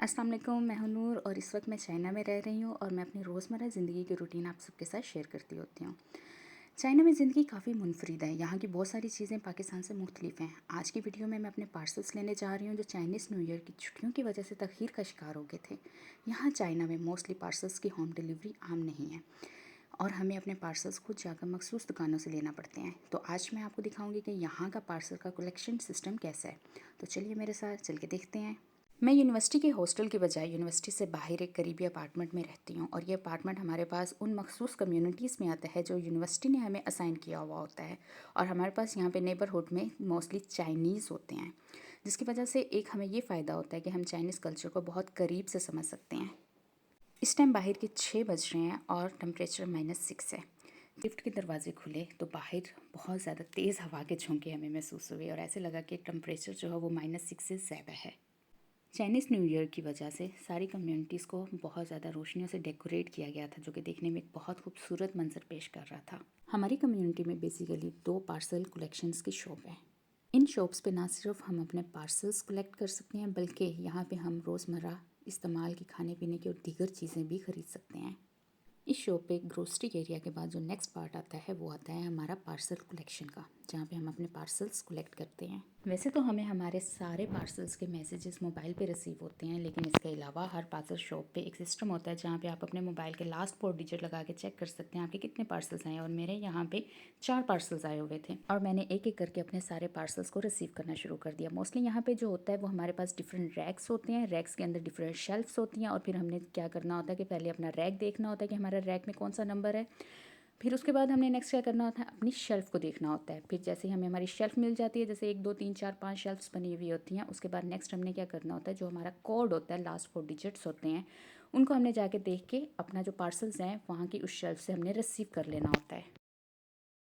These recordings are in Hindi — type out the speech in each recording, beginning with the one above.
अस्सलाम वालेकुम, मैं हूं नूर और इस वक्त मैं चाइना में रह रही हूं और मैं अपनी रोज़मर्रा ज़िंदगी की रूटीन आप सबके साथ शेयर करती होती हूँ। चाइना में ज़िंदगी काफ़ी मुनफरिद है। यहाँ की बहुत सारी चीज़ें पाकिस्तान से मुख्तलिफ हैं। आज की वीडियो में मैं अपने पार्सल्स लेने जा रही हूँ जो चाइनीज़ न्यू ईयर की छुट्टियों की वजह से तखीर का शिकार हो गए थे। यहाँ चाइना में मोस्टली पार्सल्स की होम डिलीवरी आम नहीं है और हमें अपने पार्सल्स खुद जाकर मखसूस दुकानों से लेना पड़ते हैं। तो आज मैं आपको दिखाऊंगी कि यहाँ का पार्सल का कलेक्शन सिस्टम कैसा है। तो चलिए मेरे साथ चल के देखते हैं। मैं यूनिवर्सिटी के हॉस्टल के बजाय यूनिवर्सिटी से बाहर एक करीबी अपार्टमेंट में रहती हूँ और ये अपार्टमेंट हमारे पास उन मखसूस कम्युनिटीज़ में आता है जो यूनिवर्सिटी ने हमें असाइन किया हुआ होता है। और हमारे पास यहाँ पे नेबरहुड में मोस्टली चाइनीज़ होते हैं, जिसकी वजह से एक हमें ये फ़ायदा होता है कि हम चाइनीज़ कल्चर को बहुत करीब से समझ सकते हैं। इस टाइम बाहर के 6 बज रहे हैं और टेम्परेचर -6 है। लिफ्ट के दरवाजे खुले तो बाहर बहुत ज़्यादा तेज़ हवा के झोंके हमें महसूस हुए और ऐसे लगा कि टेम्परेचर जो है वो -6 से ज़्यादा है। चाइनीज़ न्यू ईयर की वजह से सारी कम्युनिटीज़ को बहुत ज़्यादा रोशनियों से डेकोरेट किया गया था, जो कि देखने में एक बहुत खूबसूरत मंजर पेश कर रहा था। हमारी कम्युनिटी में बेसिकली 2 पार्सल कलेक्शंस की शॉप है। इन शॉप्स पे ना सिर्फ हम अपने पार्सल्स कलेक्ट कर सकते हैं, बल्कि यहाँ पे हम रोज़मर्रा इस्तेमाल की खाने पीने की और दीगर चीज़ें भी खरीद सकते हैं। इस शॉप पे ग्रोसरी एरिया के बाद जो नेक्स्ट पार्ट आता है वो आता है हमारा पार्सल कलेक्शन का, जहाँ पे हम अपने पार्सल्स कलेक्ट करते हैं। वैसे तो हमें हमारे सारे पार्सल्स के मैसेजेस मोबाइल पे रिसीव होते हैं, लेकिन इसके अलावा हर पार्सल शॉप पे एक सिस्टम होता है जहाँ पे आप अपने मोबाइल के लास्ट 4 डिजिट लगा के चेक कर सकते हैं आपके कितने पार्सल्स आए। और मेरे यहाँ पे 4 पार्सल्स आए हुए थे और मैंने एक एक करके अपने सारे पार्सल्स को रिसीव करना शुरू कर दिया। मोस्टली यहाँ पे जो होता है वो हमारे पास डिफरेंट रैक्स होते हैं, रैक्स के अंदर डिफरेंट शेल्फ्स होती हैं और फिर हमने क्या करना होता है कि पहले अपना रैक देखना होता है कि हमारा रैक में कौन सा नंबर है। फिर उसके बाद हमने नेक्स्ट क्या करना होता है, अपनी शेल्फ़ को देखना होता है। फिर जैसे ही हमें हमारी शेल्फ़ मिल जाती है, जैसे 1 2 3 4 5 शेल्फ्स बनी हुई होती हैं, उसके बाद नेक्स्ट हमने क्या करना होता है, जो हमारा कोड होता है लास्ट 4 डिजिट्स होते हैं, उनको हमने जाके देख के अपना जो पार्सल्स हैं वहाँ की उस शेल्फ़ से हमने रिसीव कर लेना होता है।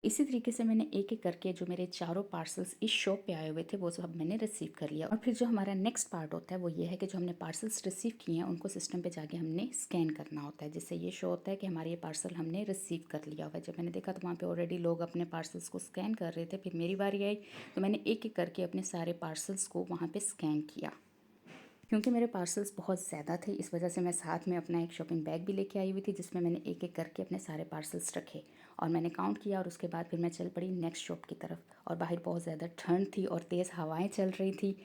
इसी तरीके से मैंने एक एक करके जो मेरे चारों पार्सल्स इस शॉप पे आए हुए थे वो सब मैंने रिसीव कर लिया। और फिर जो हमारा नेक्स्ट पार्ट होता है वो ये है कि जो हमने पार्सल्स रिसीव किए हैं उनको सिस्टम पे जाके हमने स्कैन करना होता है, जिससे ये शो होता है कि हमारे ये पार्सल हमने रिसीव कर लिया हुआ है। जब मैंने देखा तो वहाँ पे ऑलरेडी लोग अपने पार्सल्स को स्कैन कर रहे थे। फिर मेरी बारी आई तो मैंने एक एक करके अपने सारे पार्सल्स को वहाँ पर स्कैन किया। क्योंकि मेरे पार्सल्स बहुत ज़्यादा थे, इस वजह से मैं साथ में अपना एक शॉपिंग बैग भी लेके आई हुई थी, जिसमें मैंने एक एक करके अपने सारे पार्सल्स रखे और मैंने काउंट किया। और उसके बाद फिर मैं चल पड़ी नेक्स्ट शॉप की तरफ। और बाहर बहुत ज़्यादा ठंड थी और तेज़ हवाएं चल रही थी,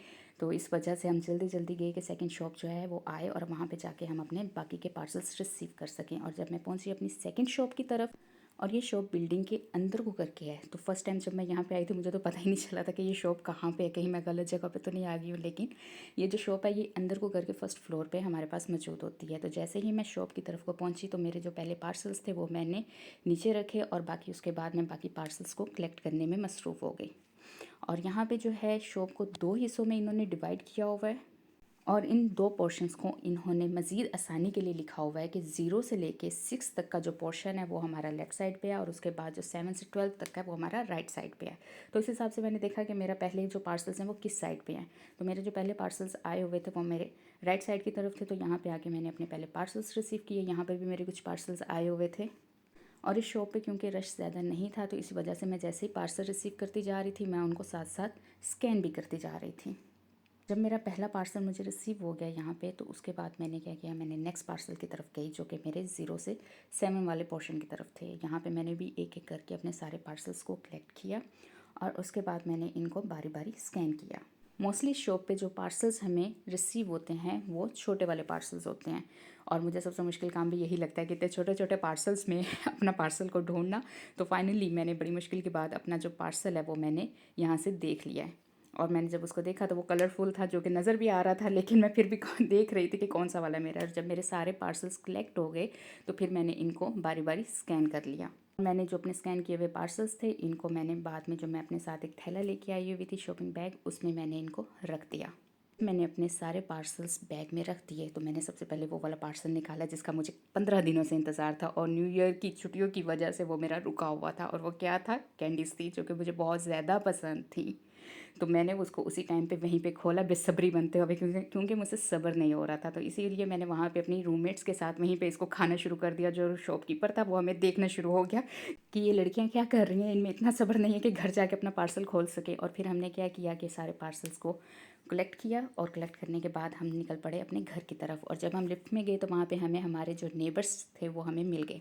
तो इस वजह से हम जल्दी जल्दी गए कि सेकंड शॉप जो है वो आए और वहाँ पे जाके हम अपने बाकी के पार्सल्स रिसीव कर सकें। और जब मैं पहुँची अपनी सेकंड शॉप की तरफ, और ये शॉप बिल्डिंग के अंदर को करके है, तो फर्स्ट टाइम जब मैं यहाँ पे आई थी मुझे तो पता ही नहीं चला था कि ये शॉप कहाँ पे है, कहीं मैं गलत जगह पे तो नहीं आ गई हूँ। लेकिन ये जो शॉप है ये अंदर को करके फर्स्ट फ्लोर पे हमारे पास मौजूद होती है। तो जैसे ही मैं शॉप की तरफ को पहुँची तो मेरे जो पहले पार्सल्स थे वो मैंने नीचे रखे और बाकी उसके बाद मैं बाकी पार्सल्स को कलेक्ट करने में मसरूफ़ हो गई। और यहाँ पे जो है शॉप को 2 हिस्सों में इन्होंने डिवाइड किया हुआ है और इन 2 पोर्शंस को इन्होंने मज़ीद आसानी के लिए लिखा हुआ है कि 0 से लेके 6 तक का जो पोर्शन है वो हमारा लेफ़्ट साइड पे है और उसके बाद जो 7 से 12 तक का वो हमारा राइट साइड पे है। तो इस हिसाब से मैंने देखा कि मेरा पहले जो पार्सल्स हैं वो किस साइड पे हैं। तो मेरे जो पहले पार्सल्स आए हुए थे वो मेरे राइट साइड की तरफ थे, तो यहाँ पे आके मैंने अपने पहले पार्सल्स रिसीव किए। यहाँ पर भी मेरे कुछ पार्सल्स आए हुए थे और इस शॉप पे क्योंकि रश ज़्यादा नहीं था तो इस वजह से मैं जैसे ही पार्सल रिसीव करती जा रही थी मैं उनको साथ साथ स्कैन भी करती जा रही थी। जब मेरा पहला पार्सल मुझे रिसीव हो गया यहाँ पे, तो उसके बाद मैंने क्या किया, मैंने नेक्स्ट पार्सल की तरफ गई जो कि मेरे 0 से 7 वाले पोर्शन की तरफ थे। यहाँ पे मैंने भी एक एक करके अपने सारे पार्सल्स को कलेक्ट किया और उसके बाद मैंने इनको बारी बारी स्कैन किया। मोस्टली शॉप पे जो पार्सल्स हमें रिसीव होते हैं वो छोटे वाले पार्सल्स होते हैं और मुझे सबसे मुश्किल काम भी यही लगता है कि इतने छोटे छोटे पार्सल्स में अपना पार्सल को ढूंढना। तो फाइनली मैंने बड़ी मुश्किल के बाद अपना जो पार्सल है वो मैंने यहाँ से देख लिया है और मैंने जब उसको देखा तो वो कलरफुल था, जो कि नज़र भी आ रहा था, लेकिन मैं फिर भी देख रही थी कि कौन सा वाला मेरा है। और जब मेरे सारे पार्सल्स कलेक्ट हो गए तो फिर मैंने इनको बारी बारी स्कैन कर लिया। मैंने जो अपने स्कैन किए हुए पार्सल्स थे इनको मैंने बाद में, जो मैं अपने साथ एक थैला लेके आई हुई थी शॉपिंग बैग, उसमें मैंने इनको रख दिया। मैंने अपने सारे पार्सल्स बैग में रख दिए तो मैंने सबसे पहले वो वाला पार्सल निकाला जिसका मुझे 15 दिनों से इंतज़ार था और न्यू ईयर की छुट्टियों की वजह से वो मेरा रुका हुआ था। और वो क्या था, कैंडीज़ थी जो कि मुझे बहुत ज़्यादा पसंद थी। तो मैंने उसको उसी टाइम पे वहीं पे खोला बेसब्री बनते हुए, क्योंकि क्योंकि मुझसे सब्र नहीं हो रहा था। तो इसीलिए मैंने वहाँ पे अपनी रूममेट्स के साथ वहीं पे इसको खाना शुरू कर दिया। जो शॉपकीपर था वो हमें देखना शुरू हो गया कि ये लड़कियाँ क्या कर रही हैं, इनमें इतना सब्र नहीं है कि घर जाके अपना पार्सल खोल सके। और फिर हमने क्या किया कि सारे पार्सल्स को कलेक्ट किया और कलेक्ट करने के बाद हम निकल पड़े अपने घर की तरफ। और जब हम लिफ्ट में गए तो वहाँ पे हमें हमारे जो नेबर्स थे वो हमें मिल गए।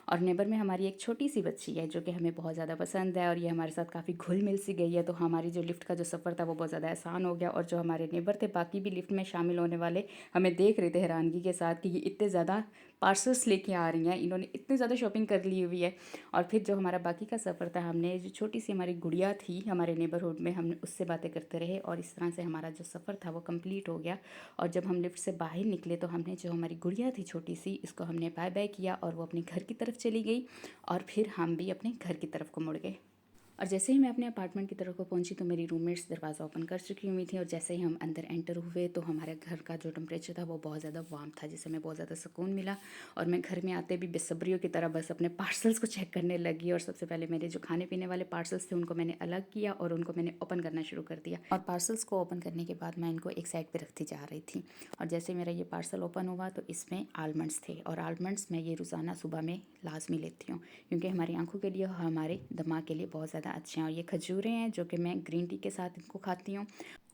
और नेबर में हमारी एक छोटी सी बच्ची है जो कि हमें बहुत ज़्यादा पसंद है और ये हमारे साथ काफ़ी घुल मिल सी गई है। तो हमारी जो लिफ्ट का जो सफ़र था वो बहुत ज़्यादा आसान हो गया। और जो हमारे नेबर थे बाकी भी लिफ्ट में शामिल होने वाले हमें देख रहे थे हैरानगी के साथ कि ये इतने ज़्यादा पार्सल्स लेके आ रही हैं, इन्होंने इतनी ज़्यादा शॉपिंग कर ली हुई है। और फिर जो हमारा बाकी का सफ़र था, हमने जो छोटी सी हमारी गुड़िया थी हमारे नेबरहुड में, हम उससे बातें करते रहे और इस तरह से हमारा जो सफ़र था वो कंप्लीट हो गया। और जब हम लिफ्ट से बाहर निकले तो हमने जो हमारी गुड़िया थी छोटी सी, इसको हमने बाय बाय किया और वो अपने घर की तरफ चली गई। और फिर हम भी अपने घर की तरफ को मुड़ गए। और जैसे ही मैं अपने अपार्टमेंट की तरफ को पहुंची तो मेरी रूममेट्स दरवाज़ा ओपन कर चुकी हुई थी। और जैसे ही हम अंदर एंटर हुए तो हमारे घर का जो टेम्परेचर था वो बहुत ज़्यादा वार्म था, जिससे हमें बहुत ज़्यादा सुकून मिला। और मैं घर में आते भी बेसब्रियों की तरह बस अपने पार्सल्स को चेक करने लगी। और सबसे पहले मेरे जो खाने पीने वाले पार्सल्स थे उनको मैंने अलग किया और उनको मैंने ओपन करना शुरू कर दिया। और पार्सल्स को ओपन करने के बाद मैं इनको एक साइड पर रखती जा रही थी। और जैसे मेरा ये पार्सल ओपन हुआ तो इसमें आलमंड्स थे। और आलमंड्स मैं ये रोज़ाना सुबह में लाजमी लेती हूँ क्योंकि हमारी आंखों के लिए और हमारे दिमाग के लिए बहुत ज़्यादा अच्छे हैं। और ये खजूरें हैं जो कि मैं ग्रीन टी के साथ इनको खाती हूँ।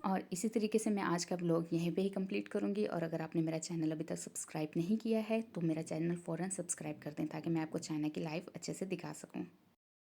और इसी तरीके से मैं आज का व्लॉग यहीं पे ही कंप्लीट करूँगी। और अगर आपने मेरा चैनल अभी तक सब्सक्राइब नहीं किया है तो मेरा चैनल फ़ौरन सब्सक्राइब कर दें ताकि मैं आपको चाइना की लाइफ अच्छे से दिखा सकूँ।